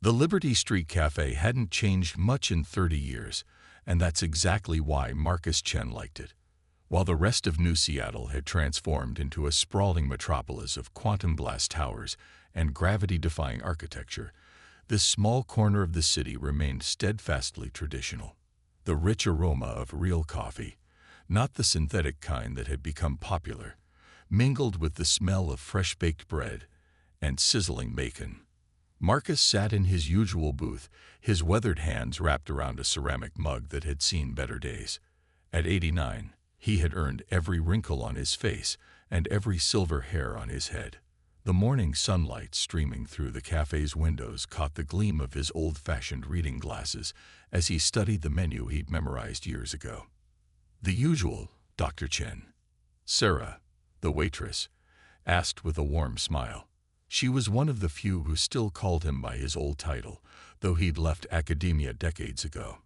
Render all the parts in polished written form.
The Liberty Street Cafe hadn't changed much in 30 years, and that's exactly why Marcus Chen liked it. While the rest of New Seattle had transformed into a sprawling metropolis of quantum glass towers and gravity-defying architecture, this small corner of the city remained steadfastly traditional. The rich aroma of real coffee, not the synthetic kind that had become popular, mingled with the smell of fresh-baked bread and sizzling bacon. Marcus sat in his usual booth, his weathered hands wrapped around a ceramic mug that had seen better days. At 89, he had earned every wrinkle on his face and every silver hair on his head. The morning sunlight streaming through the cafe's windows caught the gleam of his old-fashioned reading glasses as he studied the menu he'd memorized years ago. "The usual, Dr. Chen?" Sarah, the waitress, asked with a warm smile. She was one of the few who still called him by his old title, though he'd left academia decades ago.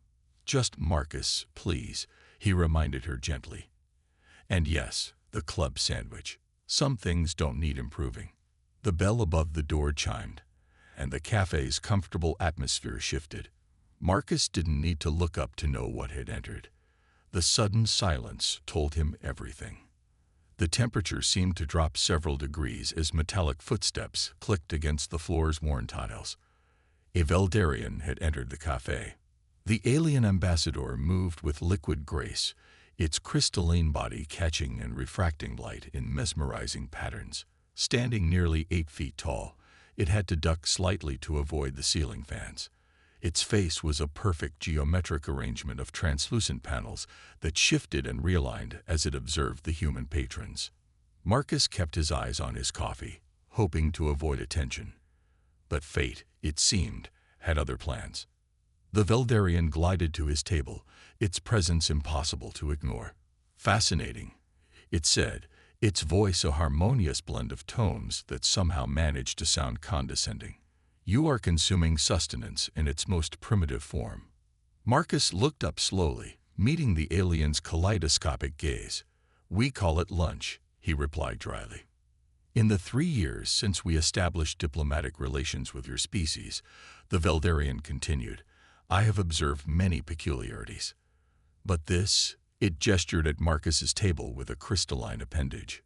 "Just Marcus, please," he reminded her gently. "And yes, the club sandwich. Some things don't need improving." The bell above the door chimed, and the cafe's comfortable atmosphere shifted. Marcus didn't need to look up to know what had entered. The sudden silence told him everything. The temperature seemed to drop several degrees as metallic footsteps clicked against the floor's worn tiles. A Veldarian had entered the cafe. The alien ambassador moved with liquid grace, its crystalline body catching and refracting light in mesmerizing patterns. Standing nearly 8 feet tall, it had to duck slightly to avoid the ceiling fans. Its face was a perfect geometric arrangement of translucent panels that shifted and realigned as it observed the human patrons. Marcus kept his eyes on his coffee, hoping to avoid attention. But fate, it seemed, had other plans. The Veldarian glided to his table, its presence impossible to ignore. "Fascinating," it said, its voice a harmonious blend of tones that somehow managed to sound condescending. "You are consuming sustenance in its most primitive form." Marcus looked up slowly, meeting the alien's kaleidoscopic gaze. "We call it lunch," he replied dryly. "In the 3 years since we established diplomatic relations with your species," the Veldarian continued, "I have observed many peculiarities. But this," it gestured at Marcus's table with a crystalline appendage.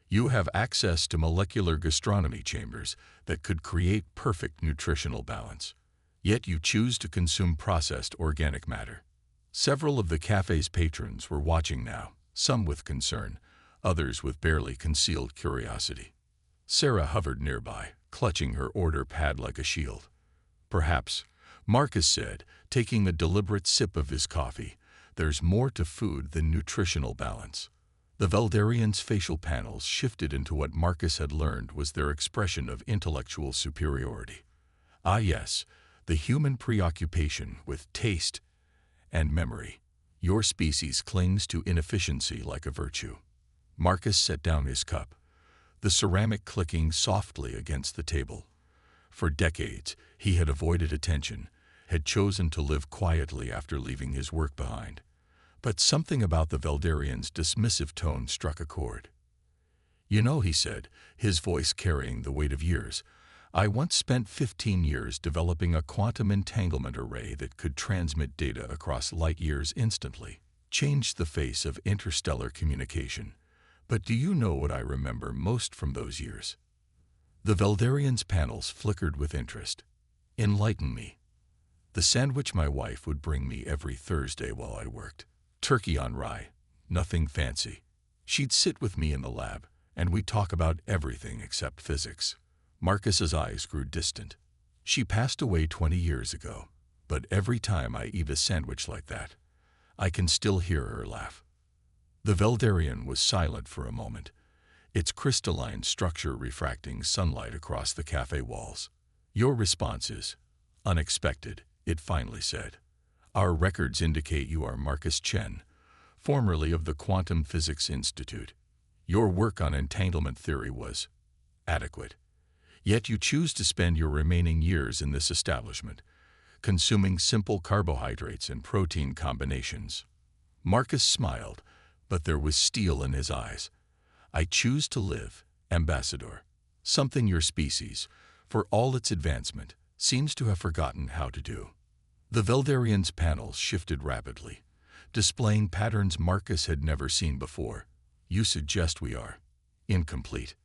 "You have access to molecular gastronomy chambers that could create perfect nutritional balance. Yet you choose to consume processed organic matter." Several of the cafe's patrons were watching now, some with concern, others with barely concealed curiosity. Sarah hovered nearby, clutching her order pad like a shield. "Perhaps," Marcus said, taking a deliberate sip of his coffee, "there's more to food than nutritional balance." The Veldarian's facial panels shifted into what Marcus had learned was their expression of intellectual superiority. "Ah yes, the human preoccupation with taste and memory. Your species clings to inefficiency like a virtue." Marcus set down his cup, the ceramic clicking softly against the table. For decades, he had avoided attention, had chosen to live quietly after leaving his work behind. But something about the Veldarian's dismissive tone struck a chord. "You know," he said, his voice carrying the weight of years, "I once spent 15 years developing a quantum entanglement array that could transmit data across light years instantly, changed the face of interstellar communication. But do you know what I remember most from those years?" The Veldarian's panels flickered with interest. "Enlighten me." "The sandwich my wife would bring me every Thursday while I worked. Turkey on rye, nothing fancy. She'd sit with me in the lab, and we'd talk about everything except physics." Marcus's eyes grew distant. "She passed away 20 years ago, but every time I eat a sandwich like that, I can still hear her laugh." The Veldarian was silent for a moment, its crystalline structure refracting sunlight across the cafe walls. "Your response is unexpected," it finally said. "Our records indicate you are Marcus Chen, formerly of the Quantum Physics Institute. Your work on entanglement theory was adequate. Yet you choose to spend your remaining years in this establishment, consuming simple carbohydrates and protein combinations." Marcus smiled, but there was steel in his eyes. "I choose to live, Ambassador. Something your species, for all its advancement, seems to have forgotten how to do. The Veldarian's panels shifted rapidly, displaying patterns Marcus had never seen before. You suggest we are incomplete.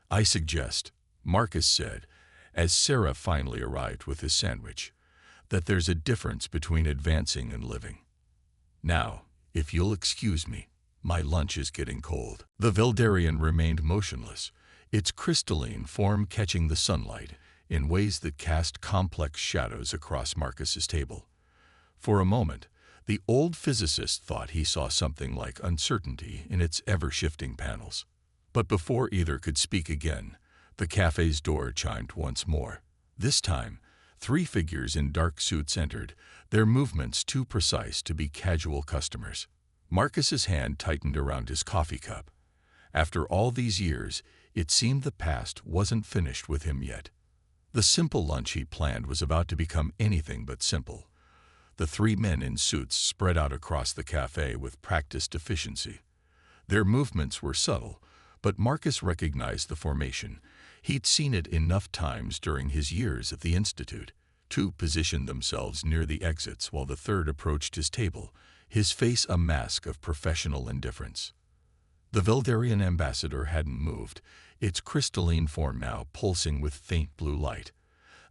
I suggest, Marcus said, as Sarah finally arrived with his sandwich, that there's a difference between advancing and living. Now, if you'll excuse me, my lunch is getting cold. The Veldarian remained motionless, its crystalline form catching the sunlight in ways that cast complex shadows across Marcus's table. For a moment, the old physicist thought he saw something like uncertainty in its ever-shifting panels. But before either could speak again, the cafe's door chimed once more. This time, 3 figures in dark suits entered, their movements too precise to be casual customers. Marcus's hand tightened around his coffee cup. After all these years, it seemed the past wasn't finished with him yet. The simple lunch he planned was about to become anything but simple. The 3 men in suits spread out across the cafe with practiced efficiency. Their movements were subtle, but Marcus recognized the formation. He'd seen it enough times during his years at the Institute. 2 positioned themselves near the exits while the 3rd approached his table, his face a mask of professional indifference. The Veldarian ambassador hadn't moved, its crystalline form now pulsing with faint blue light.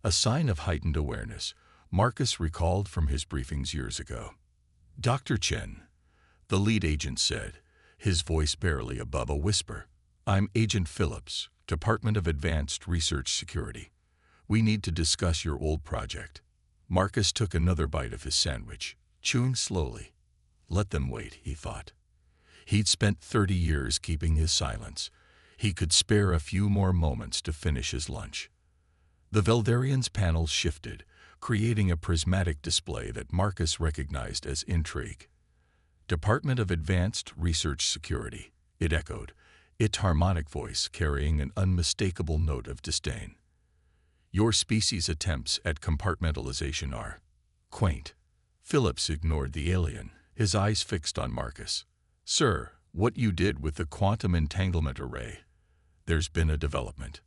A sign of heightened awareness, Marcus recalled from his briefings years ago. Dr. Chen, the lead agent said, his voice barely above a whisper. I'm Agent Phillips, Department of Advanced Research Security. We need to discuss your old project. Marcus took another bite of his sandwich, chewing slowly. Let them wait, he thought. He'd spent 30 years keeping his silence. He could spare a few more moments to finish his lunch. The Veldarian's panels shifted, creating a prismatic display that Marcus recognized as intrigue. Department of Advanced Research Security, it echoed, its harmonic voice carrying an unmistakable note of disdain. Your species' attempts at compartmentalization are quaint. Phillips ignored the alien, his eyes fixed on Marcus. Sir, what you did with the quantum entanglement array. There's been a development.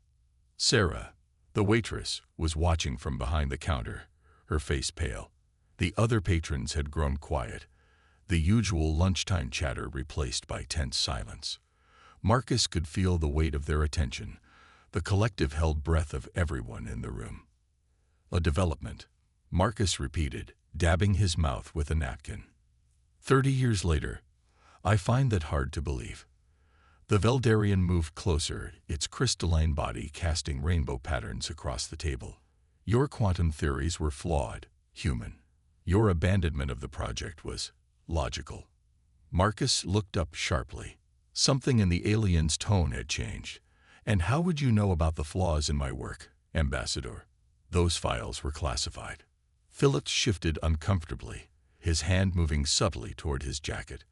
Sarah, the waitress, was watching from behind the counter, her face pale. The other patrons had grown quiet, the usual lunchtime chatter replaced by tense silence. Marcus could feel the weight of their attention, the collective held breath of everyone in the room. A development, Marcus repeated, dabbing his mouth with a napkin. 30 years later, I find that hard to believe. The Veldarian moved closer, its crystalline body casting rainbow patterns across the table. Your quantum theories were flawed, human. Your abandonment of the project was logical. Marcus looked up sharply. Something in the alien's tone had changed. And how would you know about the flaws in my work, Ambassador? Those files were classified. Phillips shifted uncomfortably, his hand moving subtly toward his jacket.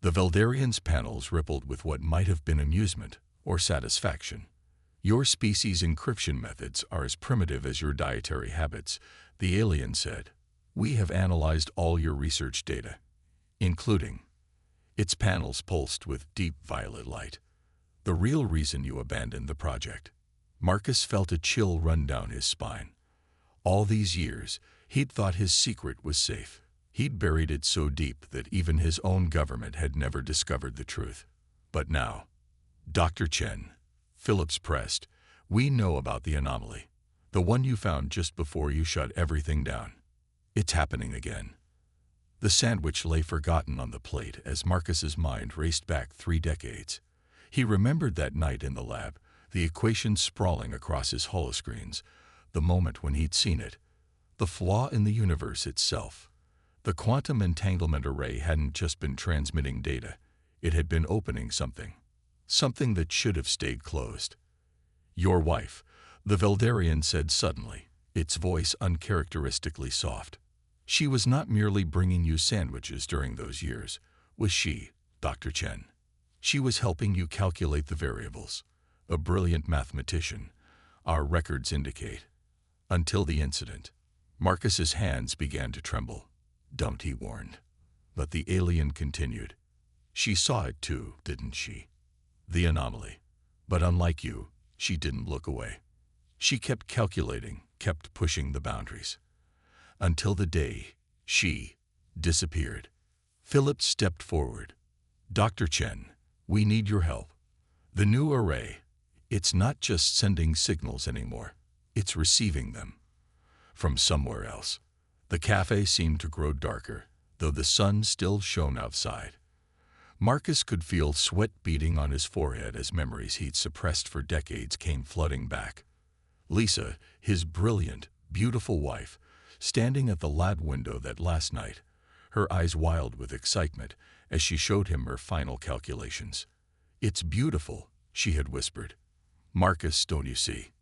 The Veldarian's panels rippled with what might have been amusement or satisfaction. Your species' encryption methods are as primitive as your dietary habits, the alien said. We have analyzed all your research data, including. Its panels pulsed with deep violet light. The real reason you abandoned the project. Marcus felt a chill run down his spine. All these years, he'd thought his secret was safe. He'd buried it so deep that even his own government had never discovered the truth. But now, Dr. Chen, Phillips pressed, we know about the anomaly. The one you found just before you shut everything down. It's happening again. The sandwich lay forgotten on the plate as Marcus's mind raced back 3 decades. He remembered that night in the lab, the equations sprawling across his holoscreens, the moment when he'd seen it. The flaw in the universe itself. The quantum entanglement array hadn't just been transmitting data. It had been opening something. Something that should have stayed closed. Your wife, the Veldarian said suddenly, its voice uncharacteristically soft. She was not merely bringing you sandwiches during those years, was she, Dr. Chen? She was helping you calculate the variables. A brilliant mathematician, our records indicate. Until the incident. Marcus's hands began to tremble. Don't, he warned. But the alien continued. She saw it too, didn't she? The anomaly. But unlike you, she didn't look away. She kept calculating, kept pushing the boundaries. Until the day she disappeared. Philip stepped forward. Dr. Chen, we need your help. The new array, it's not just sending signals anymore, it's receiving them. From somewhere else. The cafe seemed to grow darker, though the sun still shone outside. Marcus could feel sweat beading on his forehead as memories he'd suppressed for decades came flooding back. Lisa, his brilliant, beautiful wife, standing at the lab window that last night, her eyes wild with excitement as she showed him her final calculations. "It's beautiful," she had whispered. "Marcus, don't you see?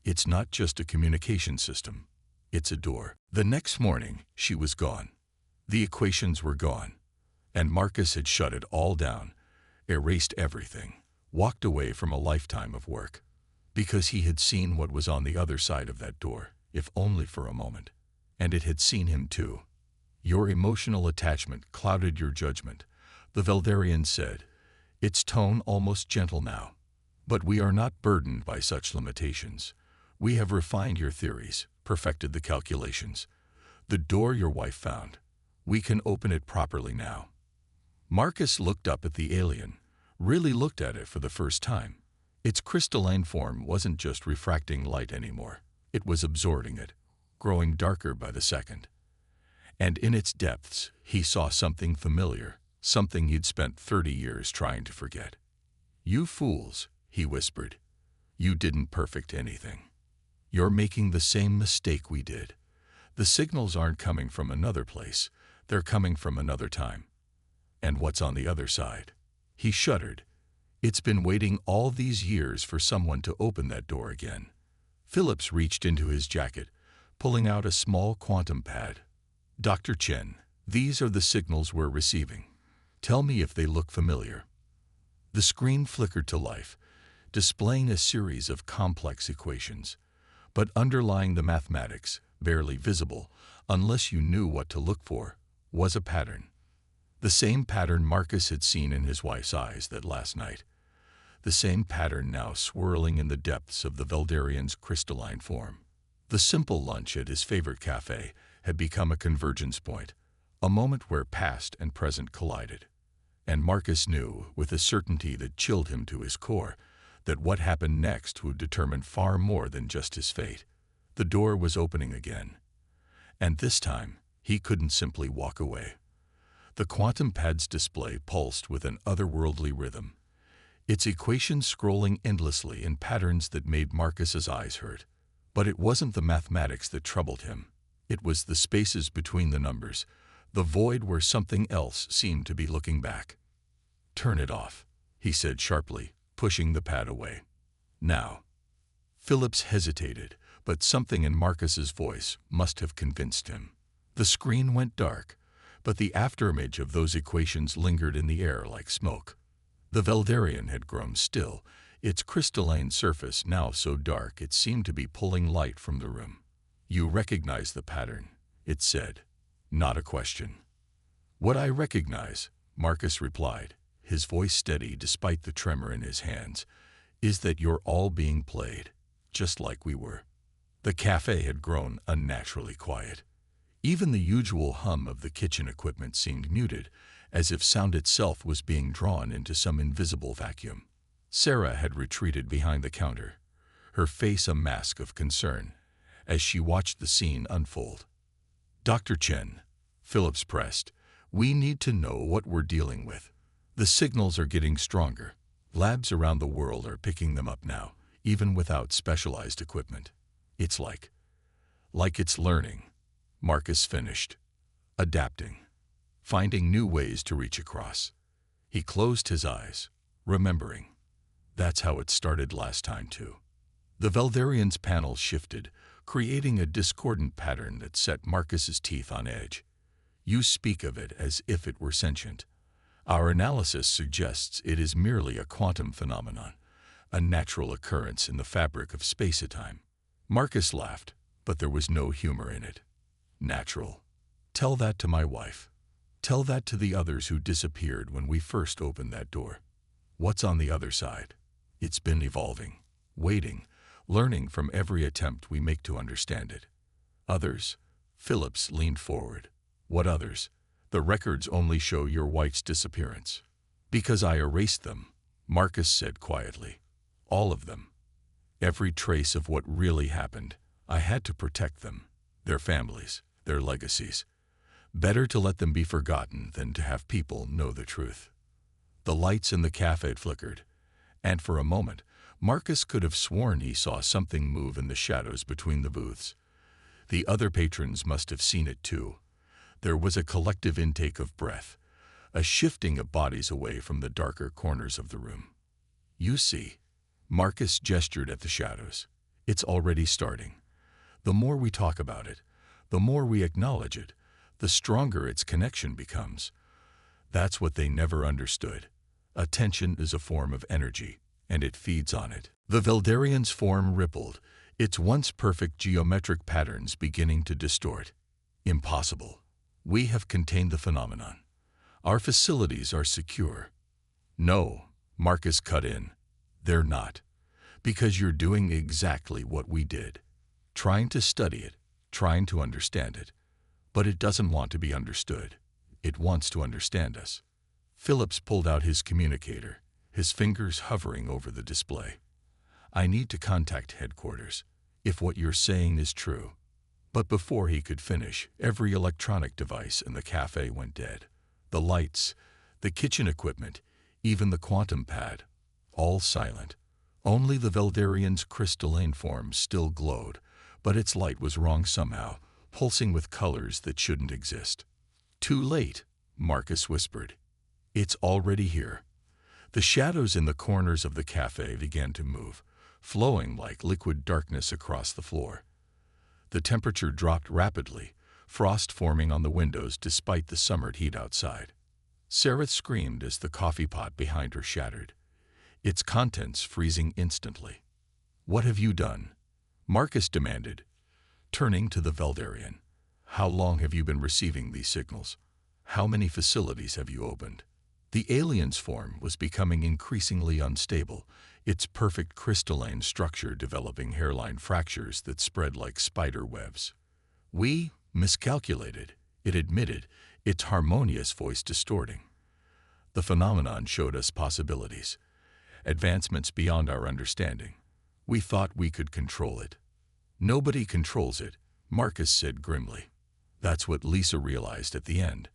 It's not just a communication system. It's a door." The next morning, she was gone. The equations were gone. And Marcus had shut it all down, erased everything, walked away from a lifetime of work. Because he had seen what was on the other side of that door, if only for a moment. And it had seen him too. "Your emotional attachment clouded your judgment," the Veldarian said, its tone almost gentle now. "But we are not burdened by such limitations. We have refined your theories, perfected the calculations. The door your wife found, we can open it properly now." Marcus looked up at the alien, really looked at it for the first time. Its crystalline form wasn't just refracting light anymore. It was absorbing it, growing darker by the second. And in its depths, he saw something familiar, something he'd spent 30 years trying to forget. "You fools," he whispered. "You didn't perfect anything. You're making the same mistake we did. The signals aren't coming from another place. They're coming from another time. And what's on the other side?" He shuddered. It's been waiting all these years for someone to open that door again. Phillips reached into his jacket, pulling out a small quantum pad. "Dr. Chen, these are the signals we're receiving. Tell me if they look familiar." The screen flickered to life, displaying a series of complex equations. But underlying the mathematics, barely visible, unless you knew what to look for, was a pattern. The same pattern Marcus had seen in his wife's eyes that last night. The same pattern now swirling in the depths of the Veldarian's crystalline form. The simple lunch at his favorite cafe had become a convergence point, a moment where past and present collided. And Marcus knew, with a certainty that chilled him to his core, that what happened next would determine far more than just his fate. The door was opening again. And this time, he couldn't simply walk away. The quantum pad's display pulsed with an otherworldly rhythm, its equations scrolling endlessly in patterns that made Marcus's eyes hurt. But it wasn't the mathematics that troubled him. It was the spaces between the numbers, the void where something else seemed to be looking back. "Turn it off," he said sharply, pushing the pad away. "Now." Phillips hesitated, but something in Marcus's voice must have convinced him. The screen went dark, but the afterimage of those equations lingered in the air like smoke. The Veldarian had grown still, its crystalline surface now so dark it seemed to be pulling light from the room. "You recognize the pattern," it said. Not a question. "What I recognize," Marcus replied, his voice steady despite the tremor in his hands, "is that you're all being played, just like we were." The cafe had grown unnaturally quiet. Even the usual hum of the kitchen equipment seemed muted, as if sound itself was being drawn into some invisible vacuum. Sarah had retreated behind the counter, her face a mask of concern, as she watched the scene unfold. "Dr. Chen," Phillips pressed, "we need to know what we're dealing with. The signals are getting stronger. Labs around the world are picking them up now, even without specialized equipment. It's like it's learning," Marcus finished. "Adapting. Finding new ways to reach across." He closed his eyes, remembering. That's how it started last time too. The Veldarian's panel shifted, creating a discordant pattern that set Marcus's teeth on edge. "You speak of it as if it were sentient. Our analysis suggests it is merely a quantum phenomenon, a natural occurrence in the fabric of space-time." Marcus laughed, but there was no humor in it. "Natural. Tell that to my wife. Tell that to the others who disappeared when we first opened that door. What's on the other side? It's been evolving, waiting, learning from every attempt we make to understand it. Others? Phillips leaned forward. What others? The records only show your wife's disappearance. Because I erased them, Marcus said quietly. All of them. Every trace of what really happened. I had to protect them, their families, their legacies. Better to let them be forgotten than to have people know the truth. The lights in the cafe flickered, and for a moment, Marcus could have sworn he saw something move in the shadows between the booths. The other patrons must have seen it too. There was a collective intake of breath, a shifting of bodies away from the darker corners of the room. You see, Marcus gestured at the shadows. It's already starting. The more we talk about it, the more we acknowledge it, the stronger its connection becomes. That's what they never understood. Attention is a form of energy, and it feeds on it. The Veldarian's form rippled, its once perfect geometric patterns beginning to distort. Impossible. We have contained the phenomenon. Our facilities are secure. No, Marcus cut in. They're not. Because you're doing exactly what we did. Trying to study it, trying to understand it. But it doesn't want to be understood. It wants to understand us. Phillips pulled out his communicator, his fingers hovering over the display. I need to contact headquarters, if what you're saying is true. But before he could finish, every electronic device in the cafe went dead. The lights, the kitchen equipment, even the quantum pad, all silent. Only the Veldarian's crystalline form still glowed, but its light was wrong somehow, pulsing with colors that shouldn't exist. Too late, Marcus whispered. It's already here. The shadows in the corners of the cafe began to move, flowing like liquid darkness across the floor. The temperature dropped rapidly, frost forming on the windows despite the summer heat outside. Sarah screamed as the coffee pot behind her shattered, its contents freezing instantly. What have you done? Marcus demanded, turning to the Veldarian. How long have you been receiving these signals? How many facilities have you opened? The alien's form was becoming increasingly unstable, its perfect crystalline structure developing hairline fractures that spread like spider webs. We miscalculated, it admitted, its harmonious voice distorting. The phenomenon showed us possibilities, advancements beyond our understanding. We thought we could control it. Nobody controls it, Marcus said grimly. That's what Lisa realized at the end.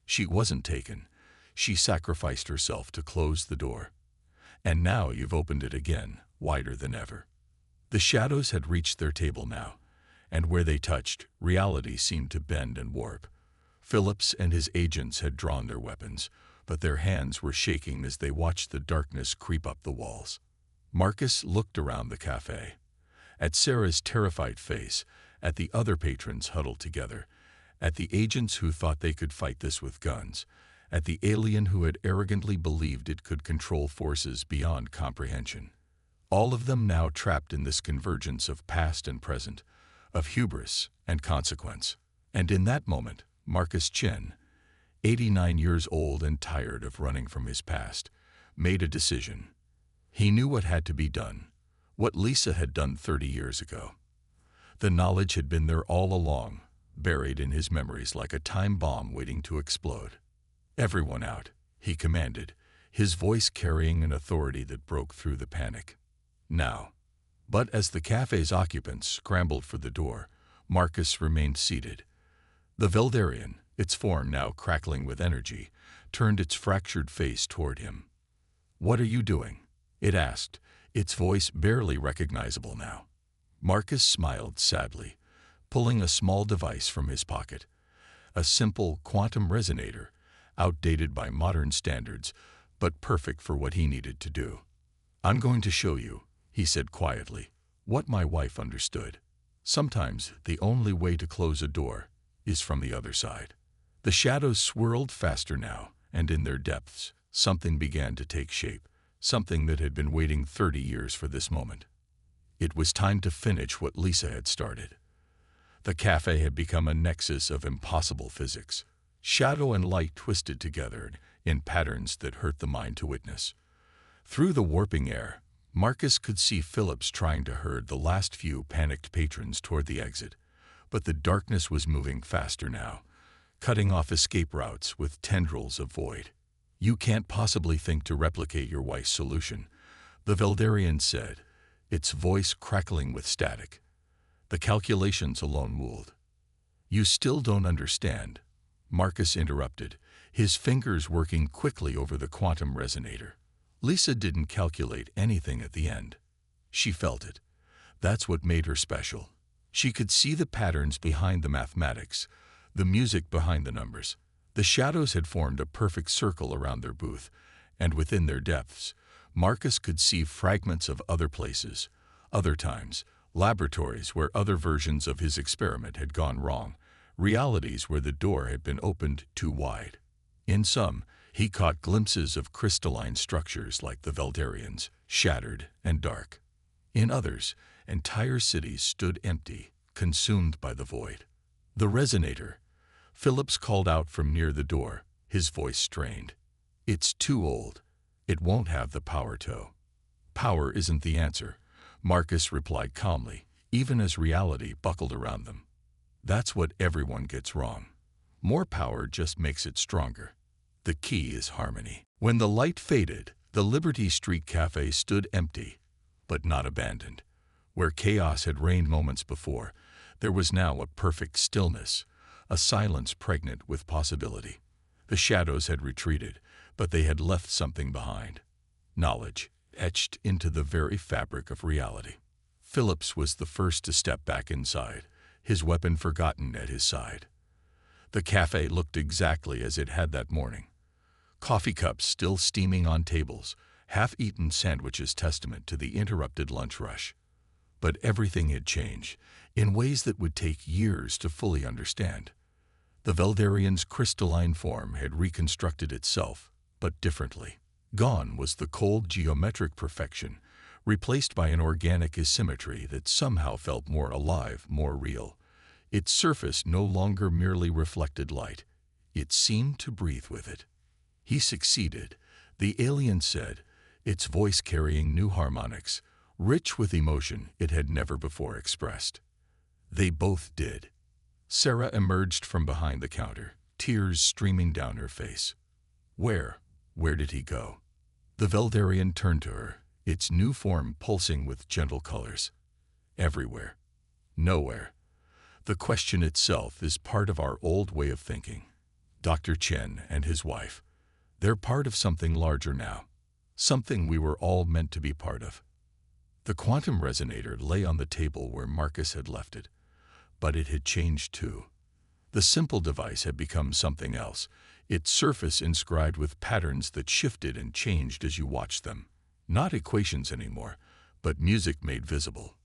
She wasn't taken. She sacrificed herself to close the door. And now you've opened it again, wider than ever. The shadows had reached their table now, and where they touched, reality seemed to bend and warp. Phillips and his agents had drawn their weapons, but their hands were shaking as they watched the darkness creep up the walls. Marcus looked around the cafe, at Sarah's terrified face, at the other patrons huddled together, at the agents who thought they could fight this with guns, at the alien who had arrogantly believed it could control forces beyond comprehension. All of them now trapped in this convergence of past and present, of hubris and consequence. And in that moment, Marcus Chen, 89 years old and tired of running from his past, made a decision. He knew what had to be done, what Lisa had done 30 years ago. The knowledge had been there all along, buried in his memories like a time bomb waiting to explode. Everyone out, he commanded, his voice carrying an authority that broke through the panic. Now. But as the cafe's occupants scrambled for the door, Marcus remained seated. The Veldarian, its form now crackling with energy, turned its fractured face toward him. What are you doing? It asked, its voice barely recognizable now. Marcus smiled sadly, pulling a small device from his pocket. A simple quantum resonator, outdated by modern standards, but perfect for what he needed to do. I'm going to show you, he said quietly, what my wife understood. Sometimes the only way to close a door is from the other side. The shadows swirled faster now, and in their depths, something began to take shape, something that had been waiting 30 years for this moment. It was time to finish what Lisa had started. The cafe had become a nexus of impossible physics. Shadow and light twisted together in patterns that hurt the mind to witness. Through the warping air, Marcus could see Phillips trying to herd the last few panicked patrons toward the exit, but the darkness was moving faster now, cutting off escape routes with tendrils of void. "You can't possibly think to replicate your wife's solution," the Veldarian said, its voice crackling with static. "The calculations alone ruled." "You still don't understand," Marcus interrupted, his fingers working quickly over the quantum resonator. "Lisa didn't calculate anything at the end. She felt it. That's what made her special. She could see the patterns behind the mathematics, the music behind the numbers. The shadows had formed a perfect circle around their booth, and within their depths, Marcus could see fragments of other places, other times, laboratories where other versions of his experiment had gone wrong, realities where the door had been opened too wide. In some, he caught glimpses of crystalline structures like the Veldarians, shattered and dark. In others, entire cities stood empty, consumed by the void. "The resonator," Phillips called out from near the door, his voice strained. "It's too old. It won't have the power to." "Power isn't the answer," Marcus replied calmly, even as reality buckled around them. "That's what everyone gets wrong. More power just makes it stronger. The key is harmony." When the light faded, the Liberty Street Cafe stood empty, but not abandoned. Where chaos had reigned moments before, there was now a perfect stillness, a silence pregnant with possibility. The shadows had retreated, but they had left something behind. Knowledge, etched into the very fabric of reality. Phillips was the first to step back inside, his weapon forgotten at his side. The cafe looked exactly as it had that morning. Coffee cups still steaming on tables, half-eaten sandwiches testament to the interrupted lunch rush. But everything had changed, in ways that would take years to fully understand. The Veldarian's crystalline form had reconstructed itself, but differently. Gone was the cold geometric perfection, replaced by an organic asymmetry that somehow felt more alive, more real. Its surface no longer merely reflected light. It seemed to breathe with it. "He succeeded," the alien said, its voice carrying new harmonics, rich with emotion it had never before expressed. "They both did." Sarah emerged from behind the counter, tears streaming down her face. Where did he go?" The Veldarian turned to her, its new form pulsing with gentle colors. "Everywhere. Nowhere. The question itself is part of our old way of thinking. Dr. Chen and his wife, they're part of something larger now, something we were all meant to be part of." The quantum resonator lay on the table where Marcus had left it, but it had changed too. The simple device had become something else, its surface inscribed with patterns that shifted and changed as you watched them. Not equations anymore, but music made visible.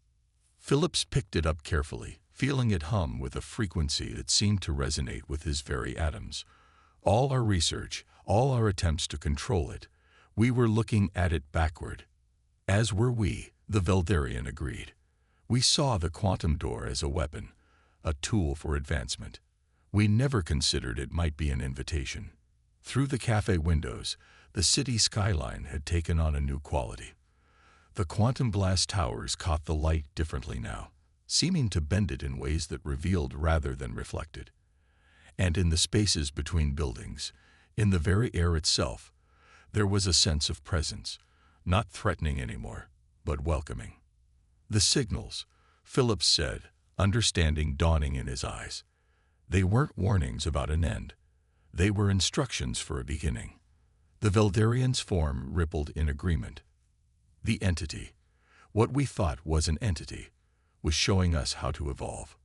Phillips picked it up carefully, feeling it hum with a frequency that seemed to resonate with his very atoms. All our research, all our attempts to control it, we were looking at it backward. As were we, the Veldarian agreed. We saw the quantum door as a weapon, a tool for advancement. We never considered it might be an invitation. Through the cafe windows, the city skyline had taken on a new quality. The quantum blast towers caught the light differently now, seeming to bend it in ways that revealed rather than reflected. And in the spaces between buildings, in the very air itself, there was a sense of presence, not threatening anymore, but welcoming. "The signals," Phillips said, understanding dawning in his eyes. "They weren't warnings about an end. They were instructions for a beginning." The Veldarian's form rippled in agreement. The entity, what we thought was an entity, was showing us how to evolve.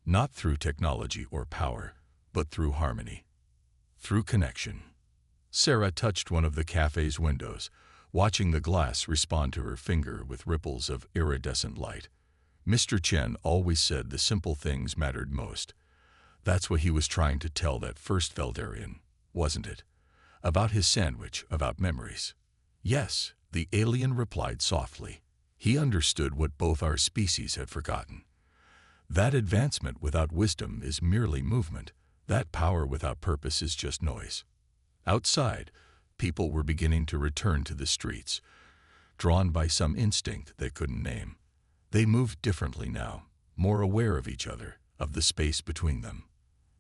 Not through technology or power, but through harmony. Through connection. Sarah touched one of the cafe's windows, watching the glass respond to her finger with ripples of iridescent light. Mr. Chen always said the simple things mattered most. That's what he was trying to tell that first Veldarian, wasn't it? About his sandwich, about memories. "Yes," the alien replied softly. He understood what both our species had forgotten. That advancement without wisdom is merely movement. That power without purpose is just noise. Outside, people were beginning to return to the streets. drawn by some instinct they couldn't name. They moved differently now, more aware of each other, of the space between them.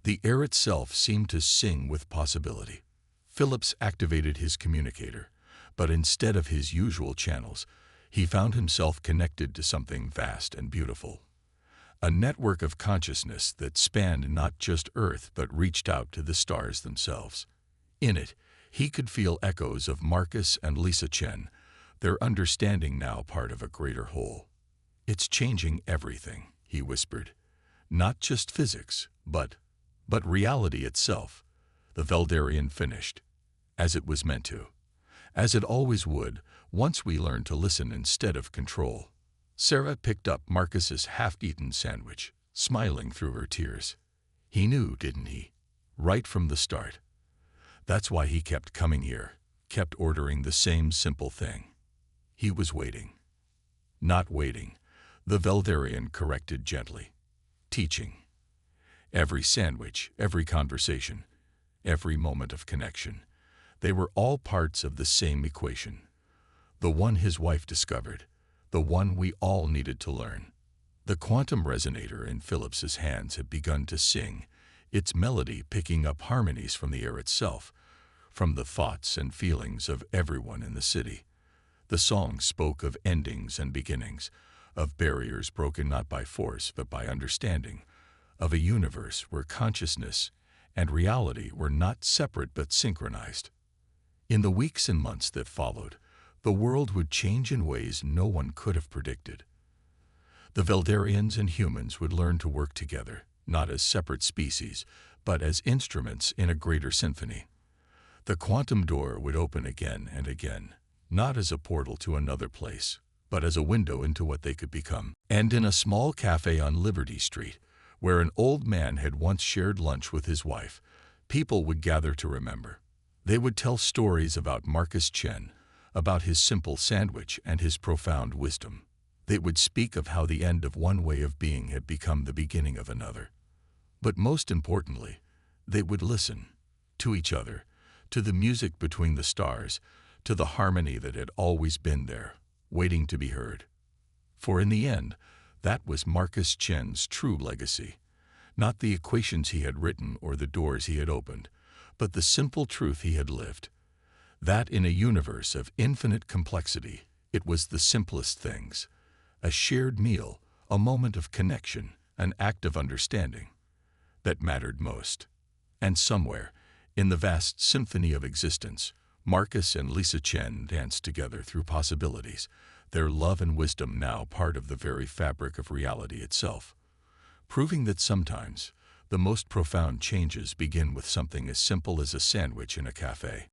The air itself seemed to sing with possibility. Phillips activated his communicator, but instead of his usual channels, he found himself connected to something vast and beautiful. A network of consciousness that spanned not just Earth but reached out to the stars themselves. In it, he could feel echoes of Marcus and Lisa Chen, their understanding now part of a greater whole. "It's changing everything," he whispered. "Not just physics, but reality itself." The Veldarian finished, as it was meant to. As it always would, once we learned to listen instead of control. Sarah picked up Marcus's half-eaten sandwich, smiling through her tears. He knew, didn't he? Right from the start. That's why he kept coming here, kept ordering the same simple thing. He was waiting. Not waiting, the Veldarian corrected gently. Teaching. Every sandwich, every conversation, every moment of connection. They were all parts of the same equation. The one his wife discovered, the one we all needed to learn. The quantum resonator in Phillips's hands had begun to sing, its melody picking up harmonies from the air itself, from the thoughts and feelings of everyone in the city. The song spoke of endings and beginnings, of barriers broken not by force but by understanding, of a universe where consciousness and reality were not separate but synchronized. In the weeks and months that followed, the world would change in ways no one could have predicted. The Veldarians and humans would learn to work together, not as separate species, but as instruments in a greater symphony. The quantum door would open again and again, not as a portal to another place, but as a window into what they could become. And in a small cafe on Liberty Street, where an old man had once shared lunch with his wife, people would gather to remember. They would tell stories about Marcus Chen, about his simple sandwich and his profound wisdom. They would speak of how the end of one way of being had become the beginning of another. But most importantly, they would listen to each other, to the music between the stars, to the harmony that had always been there, waiting to be heard. For in the end, that was Marcus Chen's true legacy. Not the equations he had written or the doors he had opened, but the simple truth he had lived. That in a universe of infinite complexity, it was the simplest things. A shared meal, a moment of connection, an act of understanding, that mattered most. And somewhere, in the vast symphony of existence, Marcus and Lisa Chen danced together through possibilities, their love and wisdom now part of the very fabric of reality itself, proving that sometimes the most profound changes begin with something as simple as a sandwich in a cafe.